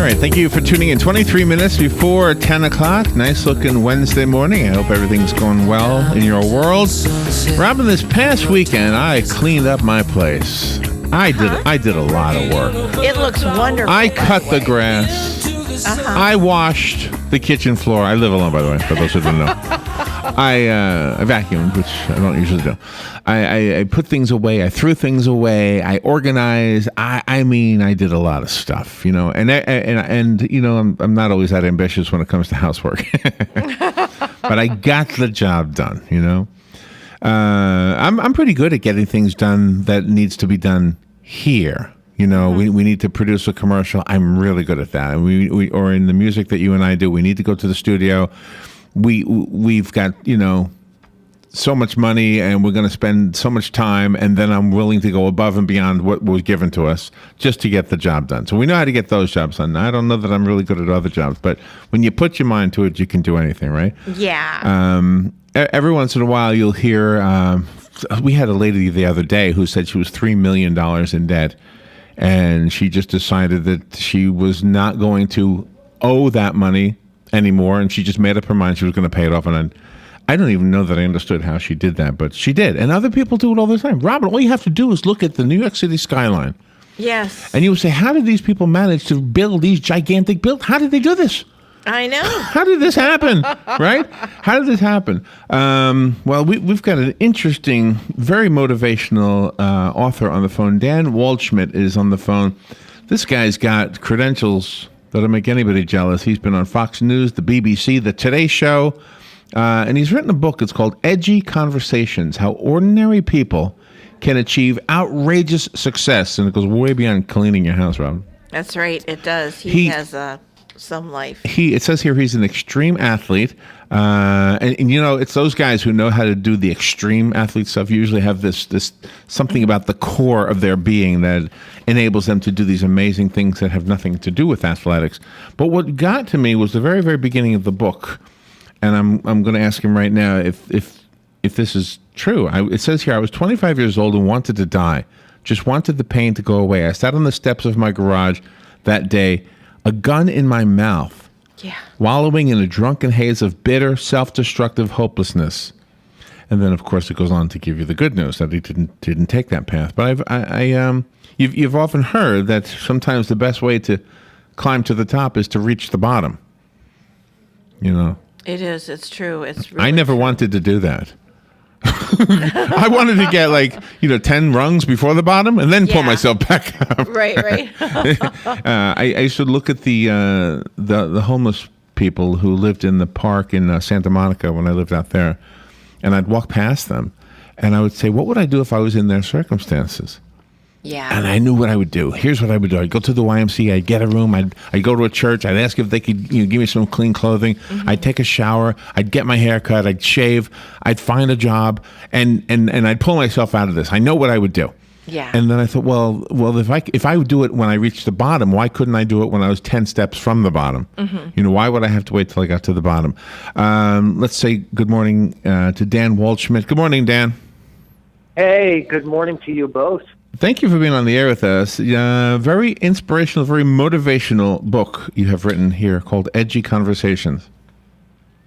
right, thank you for tuning in. 23 minutes before 10 o'clock. Nice looking Wednesday morning. I hope everything's going well in your world. Robin, this past weekend, I cleaned up my place. I did a lot of work. It looks wonderful. I cut the grass. I washed the kitchen floor. I live alone, by the way, for those who don't know. I vacuumed, which I don't usually do. I put things away. I threw things away. I organized. I mean, I did a lot of stuff, you know. And you know, I'm not always that ambitious when it comes to housework, but I got the job done, you know. I'm pretty good at getting things done that needs to be done here. You know, we need to produce a commercial. I'm really good at that. And we or in the music that you and I do, we need to go to the studio. We've got, you know, so much money and we're going to spend so much time, and then I'm willing to go above and beyond what was given to us just to get the job done. So we know how to get those jobs done. I don't know that I'm really good at other jobs, but when you put your mind to it, you can do anything, right? Yeah. Every once in a while you'll hear, we had a lady the other day who said she was $3 million in debt, and she just decided that she was not going to owe that money anymore, and she just made up her mind she was going to pay it off. And I don't even know that I understood how she did that, but she did. And other people do it all the time. Robin, all you have to do is look at the New York City skyline. Yes. And you would say, how did these people manage to build these gigantic buildings? How did they do this? I know. How did this happen? Right? How did this happen? Well, we've got an interesting, very motivational author on the phone. Dan Waldschmidt is on the phone. This guy's got credentials that'll make anybody jealous. He's been on Fox News, the BBC, the Today Show, and he's written a book. It's called Edgy Conversations: How Ordinary People Can Achieve Outrageous Success. And it goes way beyond cleaning your house, Rob. That's right. It does. He has some life. It says here he's an extreme athlete. And you know, it's those guys who know how to do the extreme athlete stuff usually have this something about the core of their being that enables them to do these amazing things that have nothing to do with athletics. But what got to me was the very, very beginning of the book. And I'm going to ask him right now if this is true. It says here, I was 25 years old and wanted to die. Just wanted the pain to go away. I sat on the steps of my garage that day, a gun in my mouth. Yeah. Wallowing in a drunken haze of bitter, self-destructive hopelessness. And then, of course, it goes on to give you the good news that he didn't take that path. But you've often heard that sometimes the best way to climb to the top is to reach the bottom. You know. It is. It's true. It's. Really I never wanted to do that. I wanted to get 10 rungs before the bottom and then pull myself back up. Right. I used to look at the homeless people who lived in the park in Santa Monica when I lived out there, and I'd walk past them, and I would say, what would I do if I was in their circumstances? Yeah. And I knew what I would do. Here's what I would do. I'd go to the YMCA. I'd get a room. I'd go to a church. I'd ask if they could give me some clean clothing. Mm-hmm. I'd take a shower. I'd get my hair cut. I'd shave. I'd find a job. And I'd pull myself out of this. I know what I would do. Yeah. And then I thought, well, if I would do it when I reached the bottom, why couldn't I do it when I was 10 steps from the bottom? Mm-hmm. You know, why would I have to wait till I got to the bottom? Let's say good morning to Dan Waldschmidt. Good morning, Dan. Hey, good morning to you both. Thank you for being on the air with us. Very inspirational, very motivational book you have written here called Edgy Conversations.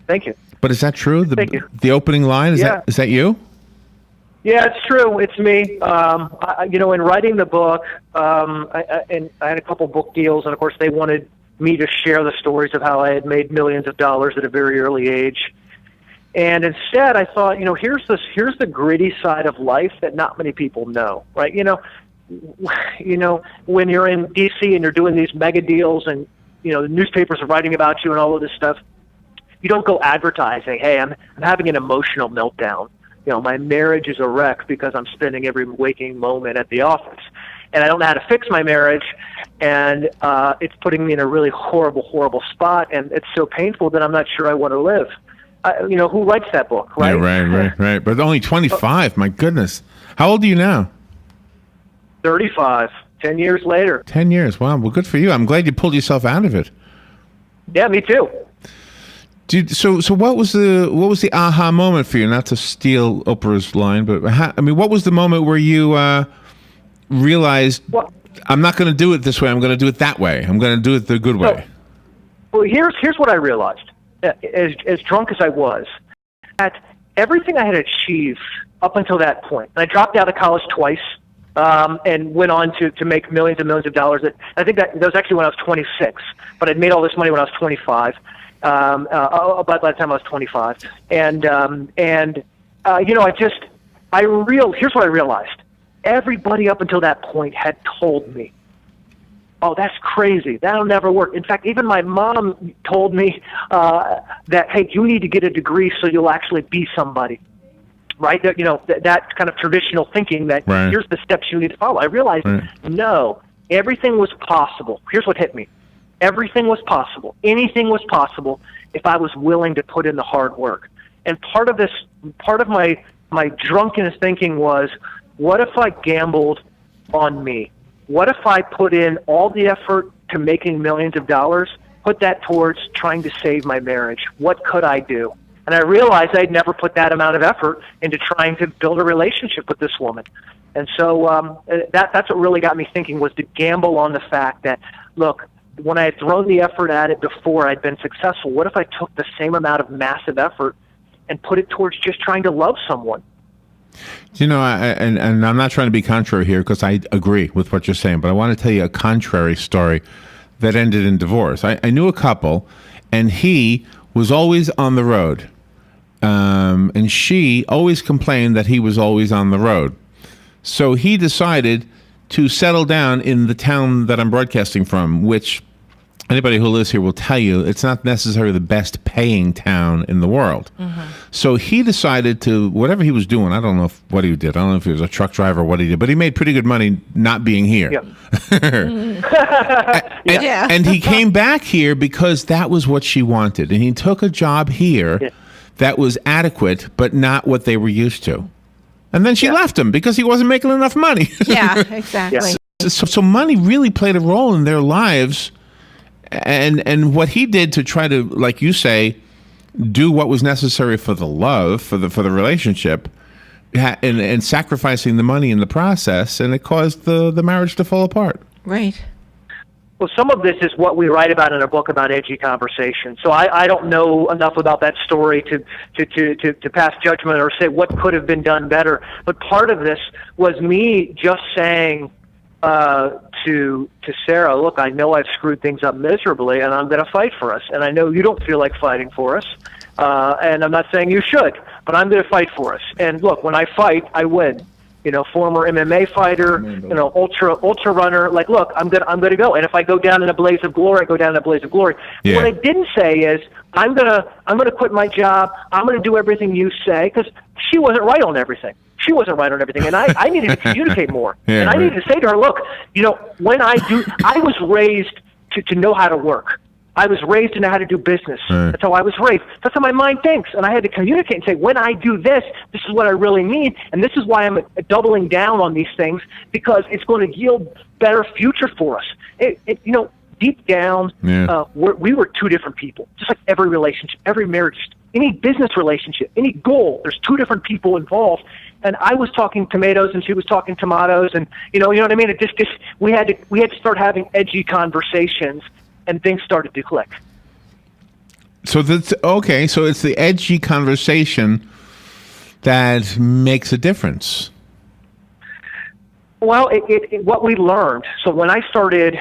Thank you. But is that true? Thank you. The opening line, is that you? Yeah, it's true. It's me. In writing the book, I had a couple book deals, and of course they wanted me to share the stories of how I had made millions of dollars at a very early age. And instead, I thought, here's the gritty side of life that not many people know, right? When you're in D.C. and you're doing these mega deals, and the newspapers are writing about you and all of this stuff, you don't go advertising. Hey, I'm having an emotional meltdown. My marriage is a wreck because I'm spending every waking moment at the office, and I don't know how to fix my marriage, and it's putting me in a really horrible, horrible spot, and it's so painful that I'm not sure I want to live. Who writes that book, right? Yeah, right. But only 25, my goodness. How old are you now? 35, 10 years later. 10 years, wow. Well, good for you. I'm glad you pulled yourself out of it. Yeah, me too. So what was the aha moment for you? Not to steal Oprah's line, but what was the moment where you realized I'm not going to do it this way. I'm going to do it that way. I'm going to do it the good way. Well, here's what I realized. As drunk as I was, that everything I had achieved up until that point, and I dropped out of college twice, and went on to make millions and millions of dollars. I think that was actually when I was 26, but I'd made all this money when I was 25. By the time I was 25, and here's what I realized. Everybody up until that point had told me, "Oh, that's crazy. That'll never work." In fact, even my mom told me that, "Hey, you need to get a degree so you'll actually be somebody." Right? That kind of traditional thinking that here's the steps you need to follow. I realized, no, everything was possible. Here's what hit me. Everything was possible. Anything was possible if I was willing to put in the hard work. And part of my drunkenness thinking was, what if I gambled on me? What if I put in all the effort to making millions of dollars, put that towards trying to save my marriage? What could I do? And I realized I'd never put that amount of effort into trying to build a relationship with this woman. And so that's what really got me thinking, was to gamble on the fact that, look, when I had thrown the effort at it before I'd been successful, what if I took the same amount of massive effort and put it towards just trying to love someone? And I'm not trying to be contrary here, because I agree with what you're saying, but I want to tell you a contrary story that ended in divorce. I knew a couple, and he was always on the road. And she always complained that he was always on the road. So he decided to settle down in the town that I'm broadcasting from, which anybody who lives here will tell you it's not necessarily the best paying town in the world. Mm-hmm. So he decided to, whatever he was doing, I don't know what he did. I don't know if he was a truck driver or what he did, but he made pretty good money not being here. Yep. And he came back here because that was what she wanted. And he took a job here that was adequate, but not what they were used to. And then she left him because he wasn't making enough money. Yeah, exactly. So money really played a role in their lives. And what he did to try to, like you say, do what was necessary for the love, for the relationship, and sacrificing the money in the process, and it caused the marriage to fall apart. Right. Well, some of this is what we write about in a book about edgy conversation. So I don't know enough about that story to pass judgment or say what could have been done better. But part of this was me just saying to Sarah, look, I know I've screwed things up miserably, and I'm going to fight for us. And I know you don't feel like fighting for us, and I'm not saying you should, but I'm going to fight for us. And look, when I fight, I win. Former MMA fighter, ultra runner. Like, look, I'm gonna go. And if I go down in a blaze of glory, I go down in a blaze of glory. Yeah. What I didn't say is I'm gonna quit my job. I'm gonna do everything you say, because she wasn't right on everything. She wasn't right on everything, and I needed to communicate more. And I needed to say to her, look, when I was raised to know how to work. I was raised to know how to do business. Right. That's how I was raised. That's how my mind thinks. And I had to communicate and say, when I do this, this is what I really need. And this is why I'm doubling down on these things, because it's going to yield better future for us. Deep down, we were two different people, just like every relationship, every marriage, any business relationship, any goal. There's two different people involved. And I was talking tomatoes and she was talking tomatoes. And you know what I mean? It just we had to start having edgy conversations. And things started to click. So that's okay. So it's the edgy conversation that makes a difference. Well, what we learned. So when I started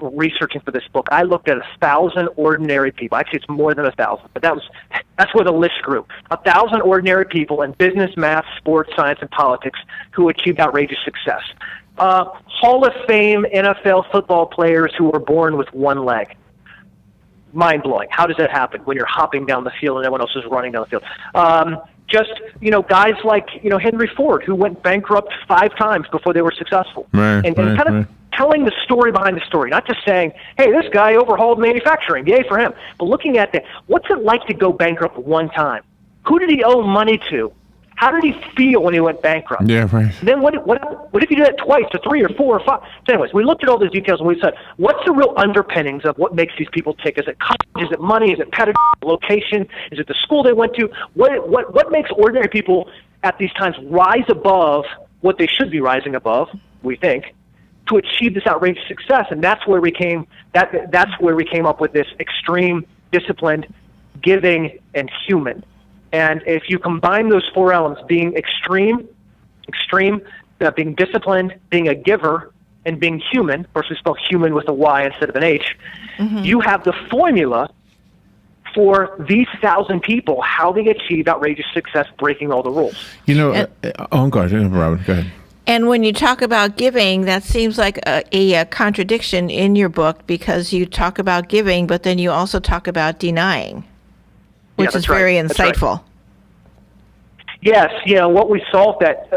researching for this book, I looked at 1,000 ordinary people. Actually, it's more than 1,000, but that's where the list grew. 1,000 ordinary people in business, math, sports, science, and politics who achieved outrageous success. Hall of Fame NFL football players who were born with one leg. Mind-blowing. How does that happen when you're hopping down the field and everyone else is running down the field? Guys like, Henry Ford, who went bankrupt 5 times before they were successful. And kind of telling the story behind the story, not just saying, hey, this guy overhauled manufacturing, yay for him. But looking at what's it like to go bankrupt one time? Who did he owe money to? How did he feel when he went bankrupt? Yeah, right. And then what if you do that twice or 3 or 4 or 5? So anyways, we looked at all those details and we said, what's the real underpinnings of what makes these people tick? Is it college? Is it money? Is it pedigree? Location? Is it the school they went to? What makes ordinary people at these times rise above what they should be rising above? we think, to achieve this outrageous success. And that's where we came up with this extreme, disciplined, giving, and human. And if you combine those four elements, being extreme, being disciplined, being a giver, and being human, of course we spell human with a Y instead of an H, you have the formula for these 1,000 people, how they achieve outrageous success, breaking all the rules. Go ahead, Robin. Go ahead. And when you talk about giving, that seems like a contradiction in your book, because you talk about giving, but then you also talk about denying, which is very insightful. Right. Yes, what we saw that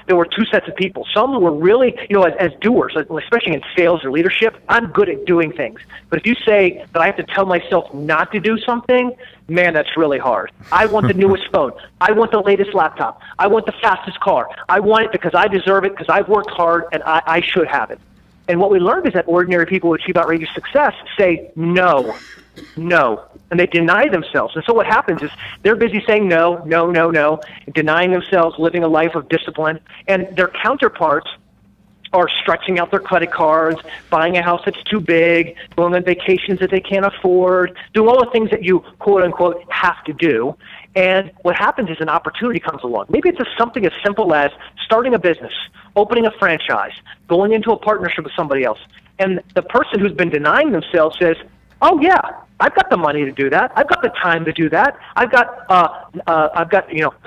there were two sets of people. Some were really, as doers, especially in sales or leadership, I'm good at doing things. But if you say that I have to tell myself not to do something, man, that's really hard. I want the newest phone. I want the latest laptop. I want the fastest car. I want it because I deserve it, because I've worked hard, and I should have it. And what we learned is that ordinary people who achieve outrageous success say no, and they deny themselves. And so what happens is they're busy saying no, and denying themselves, living a life of discipline, and their counterparts are stretching out their credit cards, buying a house that's too big, going on vacations that they can't afford, doing all the things that you, quote unquote, have to do. And what happens is an opportunity comes along. Maybe it's something as simple as starting a business, opening a franchise, going into a partnership with somebody else. And the person who's been denying themselves says, oh yeah, I've got the money to do that. I've got the time to do that. I've got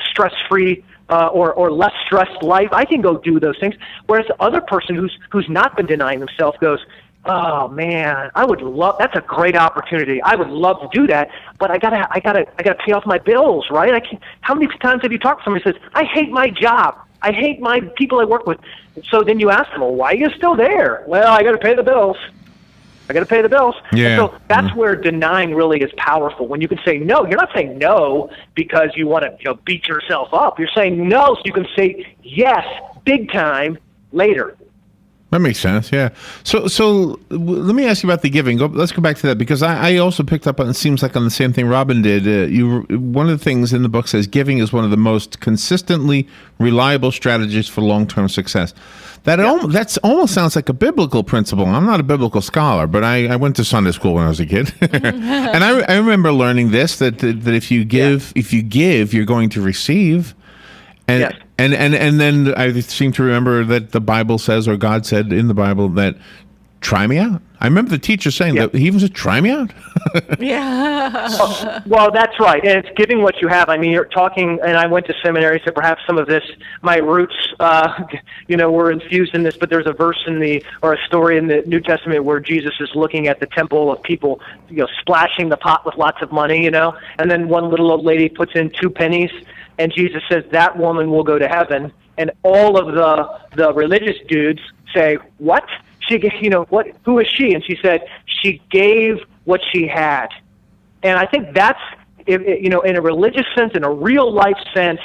stress-free or less stressed life. I can go do those things. Whereas the other person who's not been denying themselves goes, oh man, that's a great opportunity. I would love to do that, but I gotta pay off my bills, right? How many times have you talked to somebody who says, I hate my job. I hate my people I work with. So then you ask them, well, why are you still there? Well, I gotta pay the bills. Yeah. And so that's where denying really is powerful. When you can say no, you're not saying no because you want to beat yourself up. You're saying no so you can say yes, big time, later. That makes sense, yeah. So let me ask you about the giving. Let's go back to that, because I also picked up on, it seems like on the same thing Robin did. One of the things in the book says giving is one of the most consistently reliable strategies for long-term success. That's almost sounds like a biblical principle. I'm not a biblical scholar, but I went to Sunday school when I was a kid, and I remember learning this that if you give, you're going to receive. And, yes. and then I seem to remember that the Bible says, or God said in the Bible, that try me out. I remember the teacher saying that he even said, try me out. Yeah. Well, that's right. And it's giving what you have. I mean, you're talking, and I went to seminary, so perhaps some of this, my roots, were infused in this, but there's a verse or a story in the New Testament where Jesus is looking at the temple of people, splashing the pot with lots of money, and then one little old lady puts in 2 pennies, and Jesus says, that woman will go to heaven. And all of the religious dudes say, what? She, who is she? And she said, she gave what she had. And I think that's, in a religious sense, in a real life sense,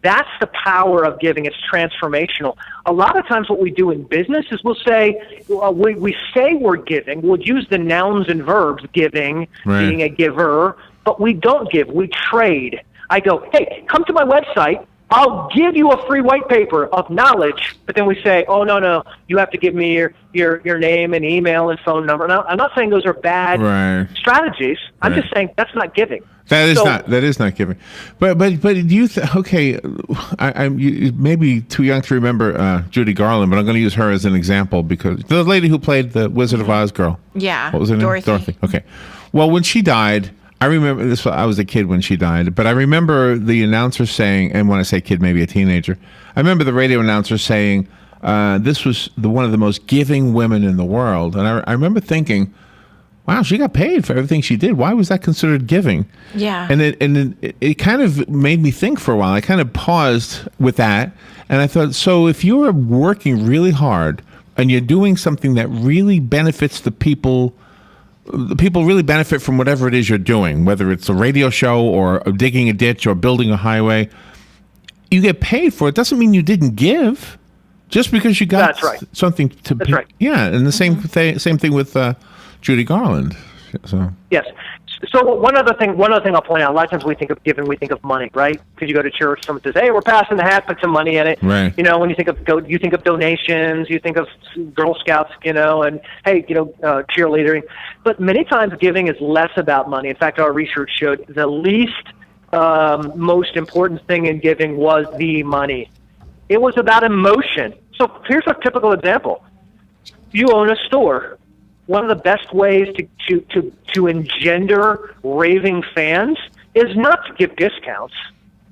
that's the power of giving. It's transformational. A lot of times what we do in business is we'll say, we say we're giving. We'll use the nouns and verbs, giving, right, being a giver, but we don't give. We trade. I go, hey, come to my website. I'll give you a free white paper of knowledge. But then we say, oh, no, you have to give me your name and email and phone number. Now, I'm not saying those are bad strategies. I'm just saying that's not giving. That is not giving. But do you okay? You may be too young to remember Judy Garland, but I'm going to use her as an example because the lady who played the Wizard of Oz girl. Yeah, what was her name? Dorothy. Okay. Well, when she died, I remember this. I was a kid when she died, but I remember the announcer saying, and when I say kid, maybe a teenager, I remember the radio announcer saying, this was one of the most giving women in the world. And I remember thinking, wow, she got paid for everything she did. Why was that considered giving? Yeah. And it kind of made me think for a while. I kind of paused with that, and I thought, so if you're working really hard and you're doing something that really benefits the people really benefit from whatever it is you're doing, whether it's a radio show or digging a ditch or building a highway, you get paid for it. Doesn't mean you didn't give just because you got something to That's right. Yeah, and the same thing with Judy Garland. So. Yes. So one other thing I'll point out. A lot of times we think of giving, we think of money, right? Because you go to church, someone says, "Hey, we're passing the hat, put some money in it." Right. You know, when you think of donations, you think of Girl Scouts, you know, and hey, cheerleading. But many times giving is less about money. In fact, our research showed the least most important thing in giving was the money. It was about emotion. So here's a typical example. You own a store. One of the best ways to engender raving fans is not to give discounts.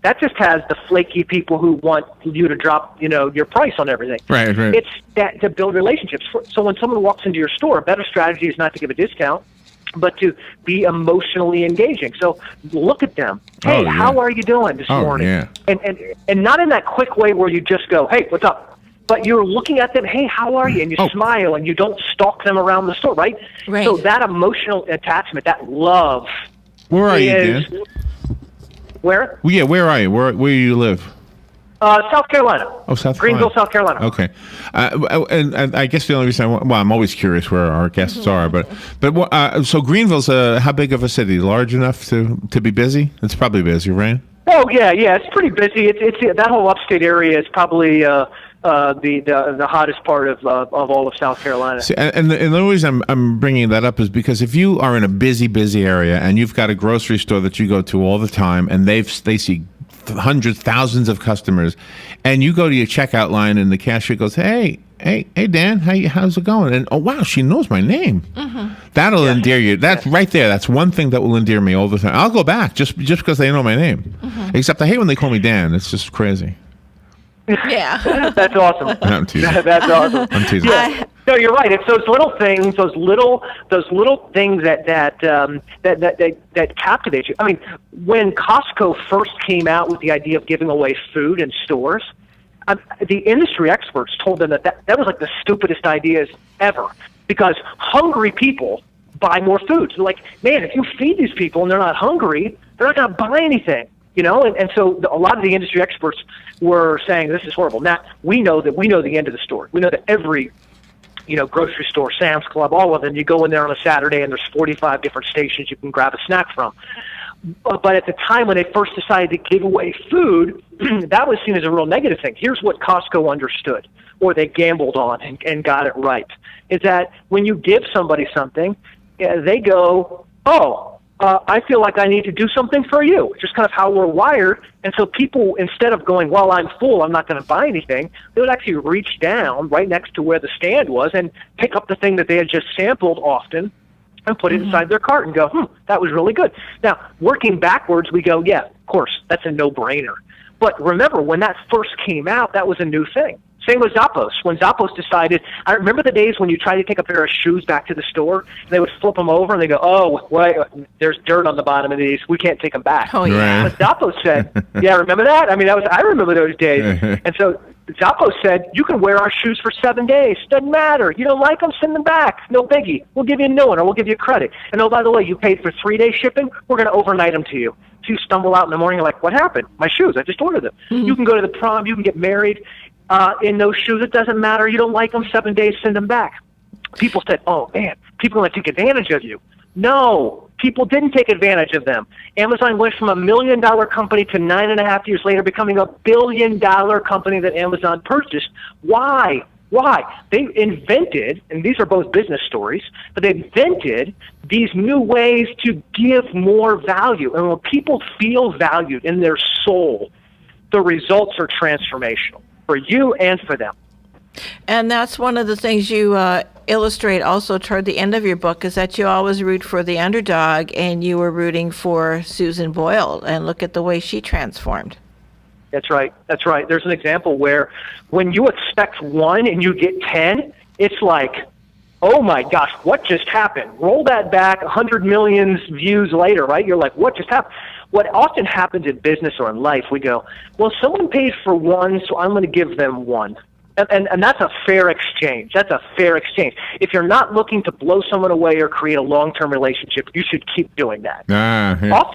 That just has the flaky people who want you to drop, your price on everything. Right. It's that to build relationships. So when someone walks into your store, a better strategy is not to give a discount, but to be emotionally engaging. So look at them. Hey, how are you doing this morning? Yeah. And not in that quick way where you just go, hey, what's up? But you're looking at them, hey, how are you? And you smile, and you don't stalk them around the store, right? Right. So that emotional attachment, that love. Where are you, Dan? Where? Well, yeah, where are you? Where do you live? South Carolina. Oh, South Carolina. Greenville, South Carolina. Okay. And I guess the only reason I'm always curious where our guests are, but so Greenville's how big of a city? Large enough to be busy? It's probably busy, right? Oh yeah, it's pretty busy. It's that whole upstate area is probably the hottest part of all of South Carolina. See, and the only reason I'm bringing that up is because if you are in a busy area and you've got a grocery store that you go to all the time and they see hundreds, thousands of customers, and you go to your checkout line and the cashier goes, hey Dan, how's it going? And oh wow, she knows my name. Mm-hmm. That'll endear you. That's right there. That's one thing that will endear me all the time. I'll go back just because they know my name. Mm-hmm. Except I hate when they call me Dan. It's just crazy. Yeah. That's awesome. I'm teasing. That's awesome. I'm teasing. Yeah. No, you're right. It's those little things, those little things that captivate you. I mean, when Costco first came out with the idea of giving away food in stores, the industry experts told them that was like the stupidest ideas ever, because hungry people buy more food. So like, man, if you feed these people and they're not hungry, they're not going to buy anything. And so a lot of the industry experts were saying this is horrible. Now we know the end of the story. We know that every grocery store, Sam's Club, all of them, you go in there on a Saturday and there's 45 different stations you can grab a snack from. But at the time when they first decided to give away food, that was seen as a real negative thing. Here's what Costco understood, or they gambled on and got it right, is that when you give somebody something, they go, I feel like I need to do something for you. It's just kind of how we're wired. And so people, instead of going, well, I'm full, I'm not going to buy anything, they would actually reach down right next to where the stand was and pick up the thing that they had just sampled often and put it inside their cart and go, that was really good. Now, working backwards, we go, yeah, of course, that's a no-brainer. But remember, when that first came out, that was a new thing. Same with Zappos. When Zappos decided, I remember the days when you tried to take a pair of shoes back to the store, and they would flip them over, and they go, oh, wait, there's dirt on the bottom of these. We can't take them back. Oh, yeah. But Zappos said, yeah, remember that? I mean, I remember those days. And so Zappos said, you can wear our shoes for 7 days. Doesn't matter. You don't like them, send them back. No biggie. We'll give you a new one, or we'll give you credit. And oh, by the way, you paid for 3-day shipping. We're going to overnight them to you. So you stumble out in the morning, you're like, what happened? My shoes. I just ordered them. Mm-hmm. You can go to the prom. You can get married. In those shoes, it doesn't matter. You don't like them, 7 days, send them back. People said, oh, man, people are going to take advantage of you. No, people didn't take advantage of them. Amazon went from $1 million company to 9.5 years later becoming $1 billion company that Amazon purchased. Why? They invented, and these are both business stories, but they invented these new ways to give more value. And when people feel valued in their soul, the results are transformational. For you and for them. And that's one of the things you illustrate also toward the end of your book, is that you always root for the underdog, and you were rooting for Susan Boyle, and look at the way she transformed. That's right. There's an example where when you expect 1 and you get 10, it's like, oh my gosh, what just happened? Roll that back 100 million views later, right? You're like, what just happened? What often happens in business or in life, we go, well, someone paid for 1, so I'm going to give them 1. And that's a fair exchange. If you're not looking to blow someone away or create a long-term relationship, you should keep doing that.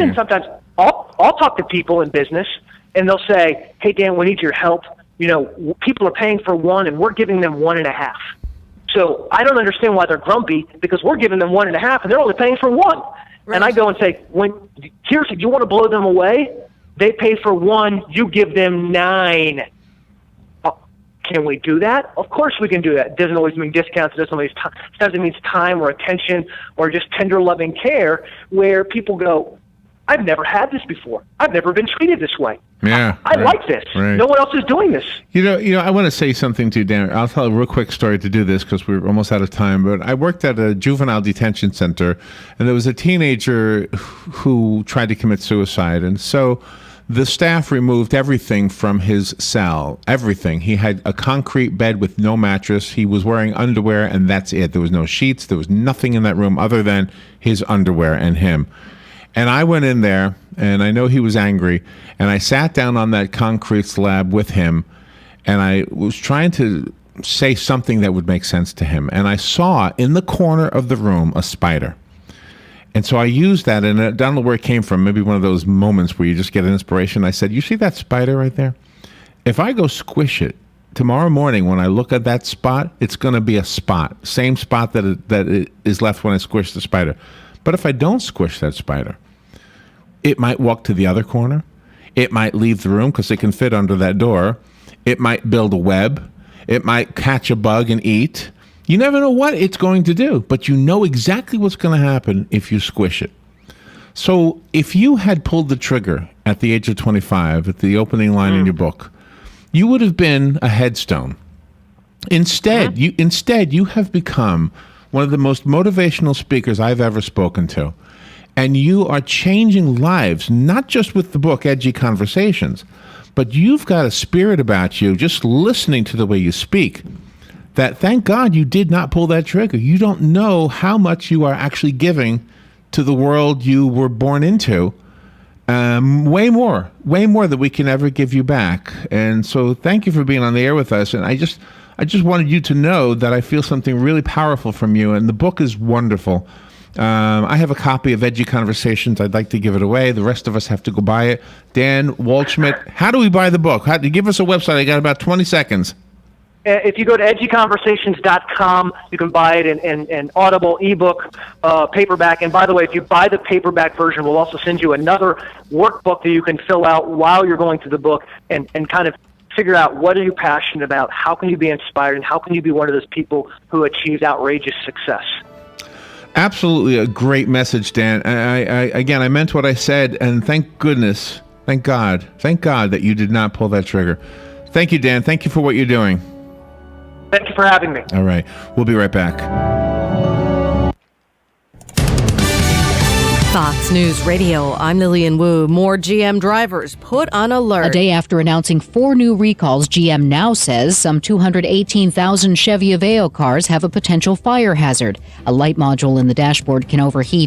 Sometimes I'll talk to people in business, and they'll say, hey, Dan, we need your help. People are paying for 1, and we're giving them 1.5. So I don't understand why they're grumpy, because we're giving them 1.5, and they're only paying for 1. And I go and say, seriously, do you want to blow them away? They pay for 1, you give them 9. Can we do that? Of course we can do that. It doesn't always mean discounts. It doesn't mean time or attention or just tender, loving care, where people go, I've never had this before. I've never been treated this way. Yeah, I like this. Right. No one else is doing this. You know, I want to say something to you, Dan. I'll tell a real quick story to do this because we're almost out of time. But I worked at a juvenile detention center, and there was a teenager who tried to commit suicide. And so the staff removed everything from his cell, everything. He had a concrete bed with no mattress. He was wearing underwear, and that's it. There was no sheets. There was nothing in that room other than his underwear and him. And I went in there, and I know he was angry, and I sat down on that concrete slab with him, and I was trying to say something that would make sense to him. And I saw in the corner of the room a spider. And so I used that, and I don't know where it came from, maybe one of those moments where you just get an inspiration. I said, you see that spider right there? If I go squish it, tomorrow morning when I look at that spot, it's going to be a spot, same spot that it is left when I squish the spider. But if I don't squish that spider, it might walk to the other corner. It might leave the room because it can fit under that door. It might build a web. It might catch a bug and eat. You never know what it's going to do, but you know exactly what's going to happen if you squish it. So if you had pulled the trigger at the age of 25, at the opening line in your book, you would have been a headstone. Instead, you have become one of the most motivational speakers I've ever spoken to. And you are changing lives, not just with the book, Edgy Conversations, but you've got a spirit about you, just listening to the way you speak, that thank God you did not pull that trigger. You don't know how much you are actually giving to the world you were born into. Way more than we can ever give you back. And so thank you for being on the air with us. And I just wanted you to know that I feel something really powerful from you. And the book is wonderful. I have a copy of Edgy Conversations. I'd like to give it away. The rest of us have to go buy it. Dan Waldschmidt, how do we buy the book? Give us a website. I got about 20 seconds. If you go to edgyconversations.com, you can buy it in Audible, ebook, paperback. And by the way, if you buy the paperback version, we'll also send you another workbook that you can fill out while you're going through the book and kind of figure out what are you passionate about, how can you be inspired, and how can you be one of those people who achieves outrageous success. Absolutely a great message, Dan. I meant what I said, and thank goodness, thank God that you did not pull that trigger. Thank you, Dan. Thank you for what you're doing. Thank you for having me. All right. We'll be right back. Fox News Radio, I'm Lillian Wu. More GM drivers put on alert. A day after announcing 4 new recalls, GM now says some 218,000 Chevy Aveo cars have a potential fire hazard. A light module in the dashboard can overheat.